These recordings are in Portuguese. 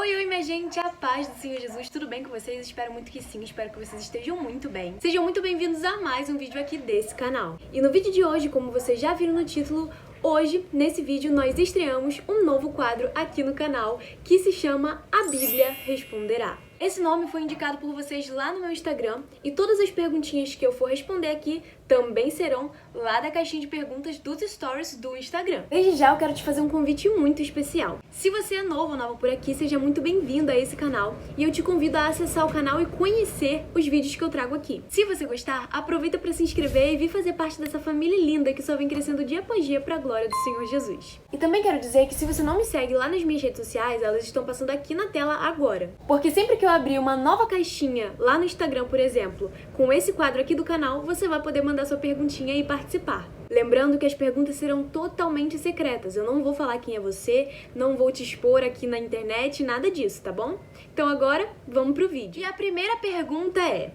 Oi, minha gente, a paz do Senhor Jesus, tudo bem com vocês? Espero muito que sim, espero que vocês estejam muito bem. Sejam muito bem-vindos a mais um vídeo aqui desse canal. E no vídeo de hoje, como vocês já viram no título, hoje, nesse vídeo, nós estreamos um novo quadro aqui no canal que se chama A Bíblia Responderá. Esse nome foi indicado por vocês lá no meu Instagram e todas as perguntinhas que eu for responder aqui também serão lá da caixinha de perguntas dos stories do Instagram. Desde já eu quero te fazer um convite muito especial. Se você é novo ou nova por aqui, seja muito bem-vindo a esse canal e eu te convido a acessar o canal e conhecer os vídeos que eu trago aqui. Se você gostar, aproveita para se inscrever e vir fazer parte dessa família linda que só vem crescendo dia após dia para a glória do Senhor Jesus. E também quero dizer que se você não me segue lá nas minhas redes sociais, elas estão passando aqui na tela agora. Porque sempre que eu abrir uma nova caixinha lá no Instagram, por exemplo, com esse quadro aqui do canal, você vai poder mandar sua perguntinha e participar. Lembrando que as perguntas serão totalmente secretas. Eu não vou falar quem é você, não vou te expor aqui na internet, nada disso, tá bom? Então agora, vamos pro vídeo. E a primeira pergunta é: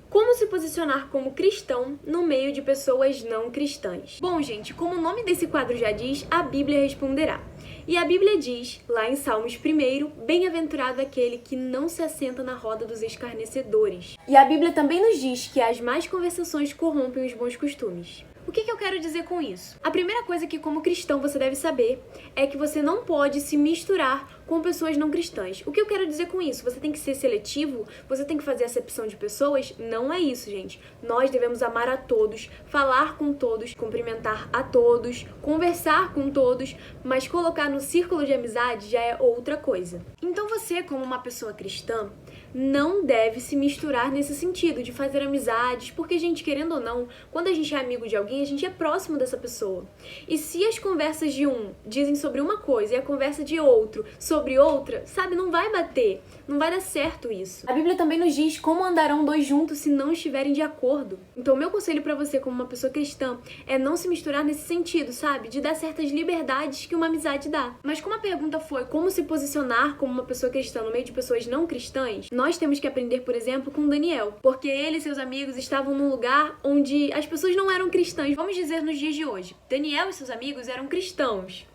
como se posicionar como cristão no meio de pessoas não cristãs? Bom, gente, como o nome desse quadro já diz, a Bíblia responderá. E a Bíblia diz, lá em Salmos 1, bem-aventurado aquele que não se assenta na roda dos escarnecedores. E a Bíblia também nos diz que as más conversações corrompem os bons costumes. O que eu quero dizer com isso? A primeira coisa que, como cristão, você deve saber é que você não pode se misturar com pessoas não cristãs. O que eu quero dizer com isso? Você tem que ser seletivo? Você tem que fazer acepção de pessoas? Não é isso, gente. Nós devemos amar a todos, falar com todos, cumprimentar a todos, conversar com todos, mas colocar no círculo de amizade já é outra coisa. Então você, como uma pessoa cristã, não deve se misturar nesse sentido de fazer amizades, porque, gente, querendo ou não, quando a gente é amigo de alguém, a gente é próximo dessa pessoa. E se as conversas de um dizem sobre uma coisa e a conversa de outro sobre outra, sabe, não vai bater, não vai dar certo isso. A Bíblia também nos diz como andarão dois juntos se não estiverem de acordo. Então, o meu conselho pra você, como uma pessoa cristã, é não se misturar nesse sentido, sabe, de dar certas liberdades que uma amizade dá. Mas como a pergunta foi como se posicionar como uma pessoa cristã no meio de pessoas não cristãs, nós temos que aprender, por exemplo, com Daniel, porque ele e seus amigos estavam num lugar onde as pessoas não eram cristãs, vamos dizer nos dias de hoje. Daniel e seus amigos eram cristãos.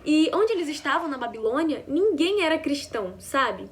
E onde eles estavam, na Babilônia, ninguém era cristão, sabe?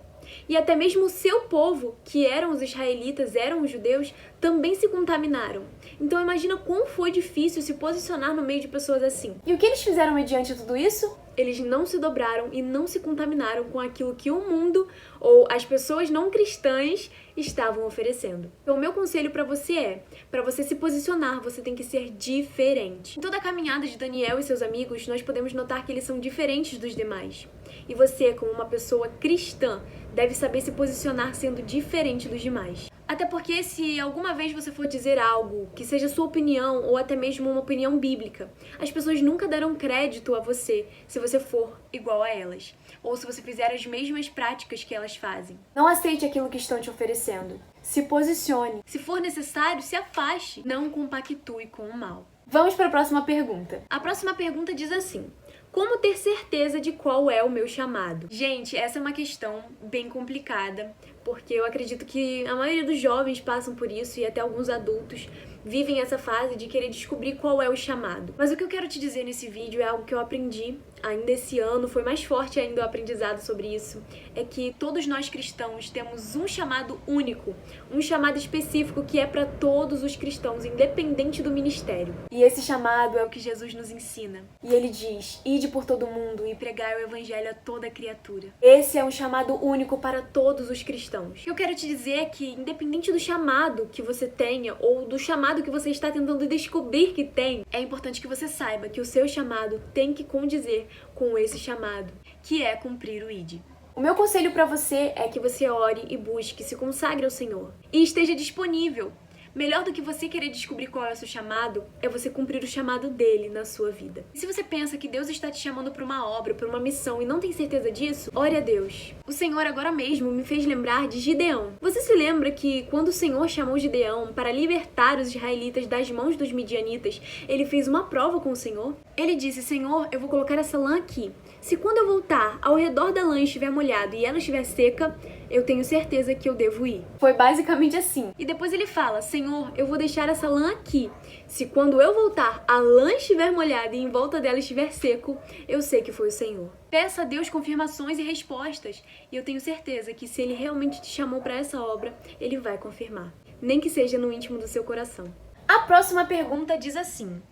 E até mesmo o seu povo, que eram os israelitas, eram os judeus, também se contaminaram. Então imagina como foi difícil se posicionar no meio de pessoas assim. E o que eles fizeram mediante tudo isso? Eles não se dobraram e não se contaminaram com aquilo que o mundo ou as pessoas não cristãs estavam oferecendo. Então o meu conselho pra você é, pra você se posicionar, você tem que ser diferente. Em toda a caminhada de Daniel e seus amigos, nós podemos notar que eles são diferentes dos demais. E você, como uma pessoa cristã, deve saber se posicionar sendo diferente dos demais. Até porque se alguma vez você for dizer algo que seja sua opinião ou até mesmo uma opinião bíblica, as pessoas nunca darão crédito a você se você for igual a elas, ou se você fizer as mesmas práticas que elas fazem. Não aceite aquilo que estão te oferecendo. Se posicione. Se for necessário, se afaste. Não compactue com o mal. Vamos para a próxima pergunta. A próxima pergunta diz assim: como ter certeza de qual é o meu chamado? Gente, essa é uma questão bem complicada, porque eu acredito que a maioria dos jovens passam por isso e até alguns adultos vivem essa fase de querer descobrir qual é o chamado. Mas o que eu quero te dizer nesse vídeo é algo que eu aprendi ainda esse ano, foi mais forte ainda o aprendizado sobre isso, é que todos nós cristãos temos um chamado único, um chamado específico que é para todos os cristãos, independente do ministério. E esse chamado é o que Jesus nos ensina. E ele diz: ide por todo mundo e pregai o evangelho a toda criatura. Esse é um chamado único para todos os cristãos. Eu quero te dizer que, independente do chamado que você tenha ou do chamado que você está tentando descobrir que tem, é importante que você saiba que o seu chamado tem que condizer com esse chamado, que é cumprir o ID. O meu conselho para você é que você ore e busque, se consagre ao Senhor e esteja disponível. Melhor do que você querer descobrir qual é o seu chamado, é você cumprir o chamado dele na sua vida. E se você pensa que Deus está te chamando para uma obra, para uma missão e não tem certeza disso, ore a Deus. O Senhor agora mesmo me fez lembrar de Gideão. Você se lembra que quando o Senhor chamou Gideão para libertar os israelitas das mãos dos midianitas, ele fez uma prova com o Senhor? Ele disse: Senhor, eu vou colocar essa lã aqui. Se quando eu voltar, ao redor da lã estiver molhado e ela estiver seca, eu tenho certeza que eu devo ir. Foi basicamente assim. E depois ele fala: Senhor, Senhor, eu vou deixar essa lã aqui. Se quando eu voltar, a lã estiver molhada e em volta dela estiver seco, eu sei que foi o Senhor. Peça a Deus confirmações e respostas. E eu tenho certeza que se Ele realmente te chamou para essa obra, Ele vai confirmar. Nem que seja no íntimo do seu coração. A próxima pergunta diz assim: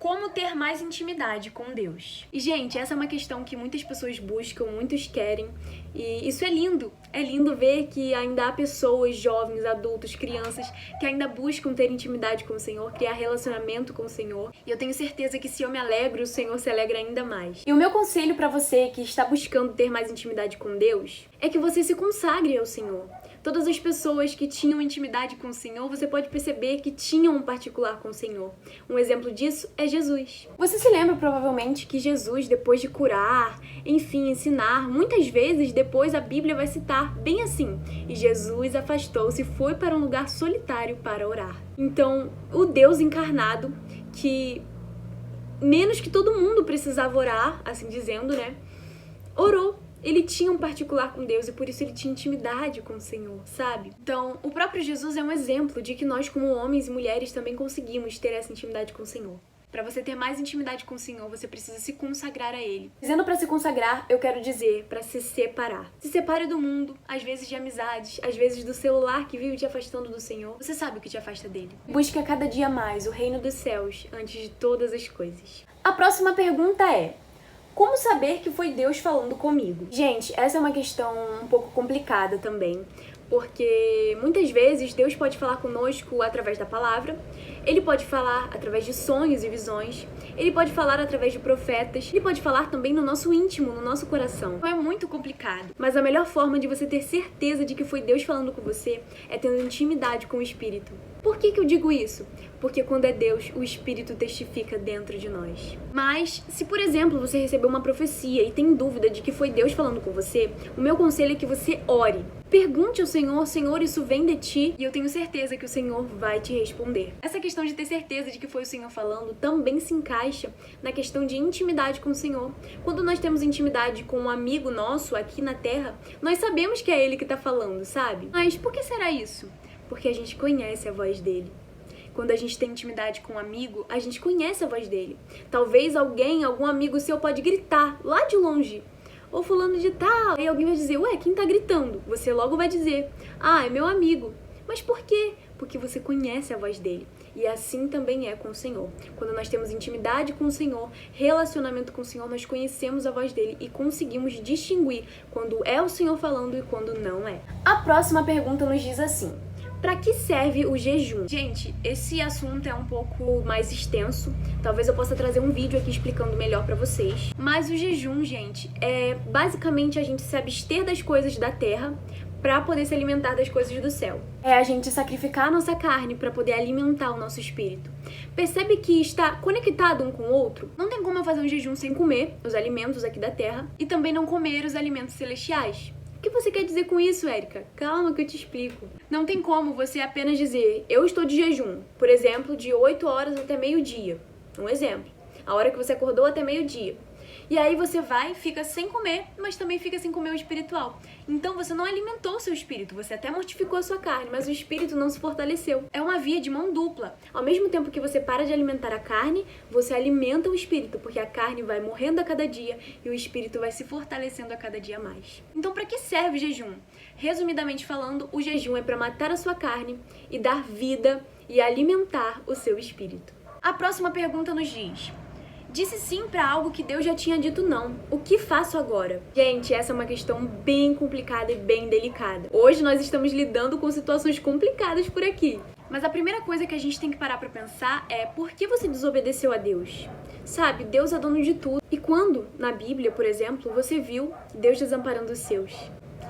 como ter mais intimidade com Deus? E, gente, essa é uma questão que muitas pessoas buscam, muitos querem. E isso é lindo. É lindo ver que ainda há pessoas, jovens, adultos, crianças, que ainda buscam ter intimidade com o Senhor, criar relacionamento com o Senhor. E eu tenho certeza que se eu me alegro, o Senhor se alegra ainda mais. E o meu conselho para você que está buscando ter mais intimidade com Deus é que você se consagre ao Senhor. Todas as pessoas que tinham intimidade com o Senhor, você pode perceber que tinham um particular com o Senhor. Um exemplo disso é Jesus. Você se lembra provavelmente que Jesus, depois de curar, enfim, ensinar, muitas vezes depois a Bíblia vai citar bem assim: e Jesus afastou-se e foi para um lugar solitário para orar. Então, o Deus encarnado, que menos que todo mundo precisava orar, assim dizendo, né, orou. Ele tinha um particular com Deus e por isso ele tinha intimidade com o Senhor, sabe? Então, o próprio Jesus é um exemplo de que nós, como homens e mulheres, também conseguimos ter essa intimidade com o Senhor. Para você ter mais intimidade com o Senhor, você precisa se consagrar a Ele. Dizendo para se consagrar, eu quero dizer para se separar. Se separe do mundo, às vezes de amizades, às vezes do celular que vive te afastando do Senhor. Você sabe o que te afasta dele. Busque a cada dia mais o reino dos céus antes de todas as coisas. A próxima pergunta é: como saber que foi Deus falando comigo? Gente, essa é uma questão um pouco complicada também, porque muitas vezes Deus pode falar conosco através da palavra, Ele pode falar através de sonhos e visões, Ele pode falar através de profetas, Ele pode falar também no nosso íntimo, no nosso coração. Então é muito complicado, mas a melhor forma de você ter certeza de que foi Deus falando com você é tendo intimidade com o Espírito. Por que eu digo isso? Porque quando é Deus, o Espírito testifica dentro de nós. Mas, se por exemplo você recebeu uma profecia e tem dúvida de que foi Deus falando com você, o meu conselho é que você ore. Pergunte ao Senhor: Senhor, isso vem de ti? E eu tenho certeza que o Senhor vai te responder. Essa questão de ter certeza de que foi o Senhor falando também se encaixa na questão de intimidade com o Senhor. Quando nós temos intimidade com um amigo nosso aqui na Terra, nós sabemos que é Ele que está falando, sabe? Mas por que será isso? Porque a gente conhece a voz dele. Quando a gente tem intimidade com um amigo, a gente conhece a voz dele. Talvez algum amigo seu pode gritar lá de longe: ô fulano de tal. Aí alguém vai dizer: ué, quem tá gritando? Você logo vai dizer: ah, é meu amigo. Mas por quê? Porque você conhece a voz dele. E assim também é com o Senhor. Quando nós temos intimidade com o Senhor, relacionamento com o Senhor, nós conhecemos a voz dele e conseguimos distinguir quando é o Senhor falando e quando não é. A próxima pergunta nos diz assim: para que serve o jejum? Gente, esse assunto é um pouco mais extenso. Talvez eu possa trazer um vídeo aqui explicando melhor pra vocês. Mas o jejum, gente, é basicamente a gente se abster das coisas da terra para poder se alimentar das coisas do céu. É a gente sacrificar a nossa carne para poder alimentar o nosso espírito. Percebe que está conectado um com o outro? Não tem como eu fazer um jejum sem comer os alimentos aqui da terra e também não comer os alimentos celestiais. O que você quer dizer com isso, Érica? Calma que eu te explico. Não tem como você apenas dizer: eu estou de jejum, por exemplo, de 8 horas até meio-dia. Um exemplo. A hora que você acordou até meio-dia. E aí você vai, fica sem comer, mas também fica sem comer o espiritual. Então você não alimentou o seu espírito, você até mortificou a sua carne, mas o espírito não se fortaleceu. É uma via de mão dupla. Ao mesmo tempo que você para de alimentar a carne, você alimenta o espírito, porque a carne vai morrendo a cada dia e o espírito vai se fortalecendo a cada dia mais. Então para que serve o jejum? Resumidamente falando, o jejum é para matar a sua carne e dar vida e alimentar o seu espírito. A próxima pergunta nos diz: disse sim para algo que Deus já tinha dito não. O que faço agora? Gente, essa é uma questão bem complicada e bem delicada. Hoje nós estamos lidando com situações complicadas por aqui. Mas a primeira coisa que a gente tem que parar para pensar é: por que você desobedeceu a Deus? Sabe, Deus é dono de tudo. E quando, na Bíblia, por exemplo, você viu Deus desamparando os seus?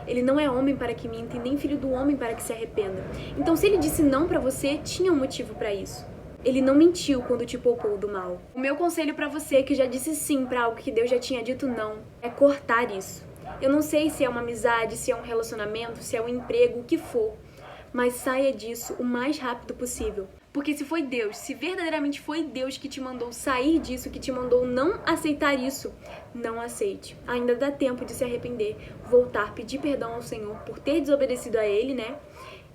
Ele não é homem para que minta e nem filho do homem para que se arrependa. Então, se ele disse não para você, tinha um motivo para isso. Ele não mentiu quando te poupou do mal. O meu conselho pra você que já disse sim pra algo que Deus já tinha dito não é cortar isso. Eu não sei se é uma amizade, se é um relacionamento, se é um emprego, o que for, mas saia disso o mais rápido possível. Porque se foi Deus, se verdadeiramente foi Deus que te mandou sair disso, que te mandou não aceitar isso, não aceite. Ainda dá tempo de se arrepender, voltar, pedir perdão ao Senhor por ter desobedecido a Ele, né?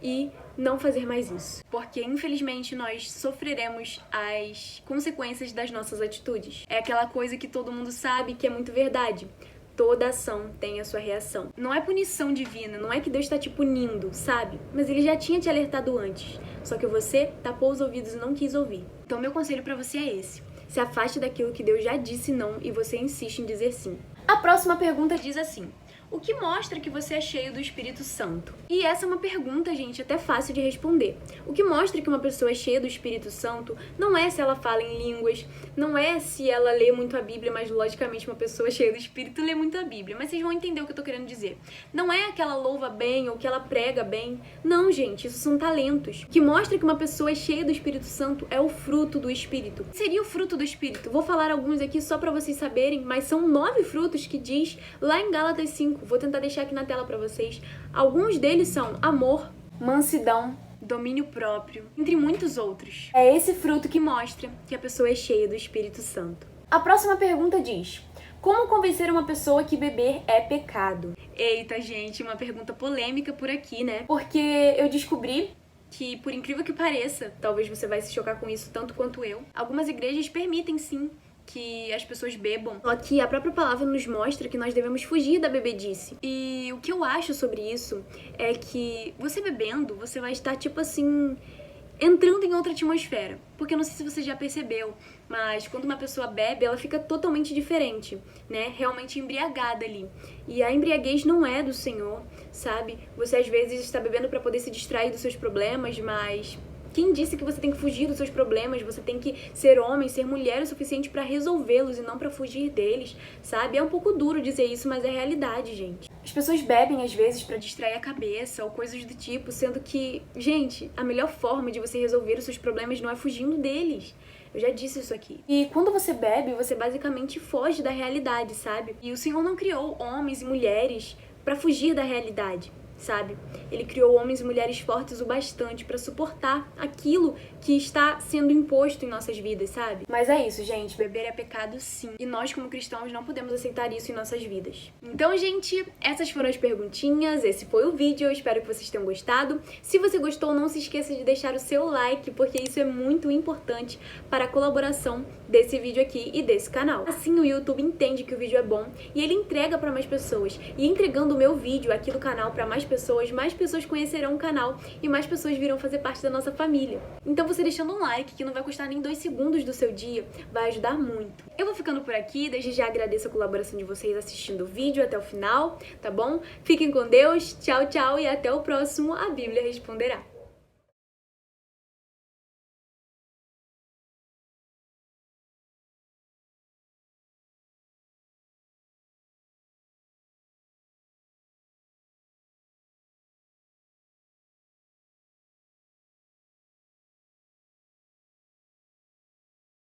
e não fazer mais isso. Porque, infelizmente, nós sofreremos as consequências das nossas atitudes. É aquela coisa que todo mundo sabe que é muito verdade. Toda ação tem a sua reação. Não é punição divina, não é que Deus está te punindo, sabe? Mas Ele já tinha te alertado antes. Só que você tapou os ouvidos e não quis ouvir. Então, meu conselho pra você é esse. Se afaste daquilo que Deus já disse não e você insiste em dizer sim. A próxima pergunta diz assim: o que mostra que você é cheio do Espírito Santo? E essa é uma pergunta, gente, até fácil de responder. O que mostra que uma pessoa é cheia do Espírito Santo não é se ela fala em línguas, não é se ela lê muito a Bíblia, mas logicamente uma pessoa cheia do Espírito lê muito a Bíblia. Mas vocês vão entender o que eu tô querendo dizer. Não é que ela louva bem ou que ela prega bem. Não, gente, isso são talentos. O que mostra que uma pessoa é cheia do Espírito Santo é o fruto do Espírito. O que seria o fruto do Espírito? Vou falar alguns aqui só pra vocês saberem, mas são 9 frutos que diz lá em Gálatas 5. Vou tentar deixar aqui na tela pra vocês. Alguns deles são amor, mansidão, domínio próprio, entre muitos outros. É esse fruto que mostra que a pessoa é cheia do Espírito Santo. A próxima pergunta diz: como convencer uma pessoa que beber é pecado? Eita, gente, uma pergunta polêmica por aqui, né? Porque eu descobri que, por incrível que pareça, talvez você vai se chocar com isso tanto quanto eu, algumas igrejas permitem sim que as pessoas bebam. Só que a própria palavra nos mostra que nós devemos fugir da bebedice. E o que eu acho sobre isso é que você bebendo, você vai estar tipo assim, entrando em outra atmosfera. Porque eu não sei se você já percebeu, mas quando uma pessoa bebe, ela fica totalmente diferente, né? Realmente embriagada ali. E a embriaguez não é do Senhor, sabe? Você às vezes está bebendo para poder se distrair dos seus problemas, mas quem disse que você tem que fugir dos seus problemas? Você tem que ser homem, ser mulher o suficiente pra resolvê-los e não pra fugir deles, sabe? É um pouco duro dizer isso, mas é realidade, gente. As pessoas bebem às vezes pra distrair a cabeça ou coisas do tipo, sendo que, gente, a melhor forma de você resolver os seus problemas não é fugindo deles. Eu já disse isso aqui. E quando você bebe, você basicamente foge da realidade, sabe? E o Senhor não criou homens e mulheres pra fugir da realidade, sabe? Ele criou homens e mulheres fortes o bastante pra suportar aquilo que está sendo imposto em nossas vidas, sabe? Mas é isso, gente. Beber é pecado, sim. E nós, como cristãos, não podemos aceitar isso em nossas vidas. Então, gente, essas foram as perguntinhas. Esse foi o vídeo. Eu espero que vocês tenham gostado. Se você gostou, não se esqueça de deixar o seu like, porque isso é muito importante para a colaboração desse vídeo aqui e desse canal. Assim, o YouTube entende que o vídeo é bom e ele entrega para mais pessoas. E entregando o meu vídeo aqui do canal para mais pessoas conhecerão o canal e mais pessoas virão fazer parte da nossa família. Então você deixando um like, que não vai custar nem 2 segundos do seu dia, vai ajudar muito. Eu vou ficando por aqui, desde já agradeço a colaboração de vocês assistindo o vídeo até o final, tá bom? Fiquem com Deus, tchau, tchau e até o próximo A Bíblia Responderá.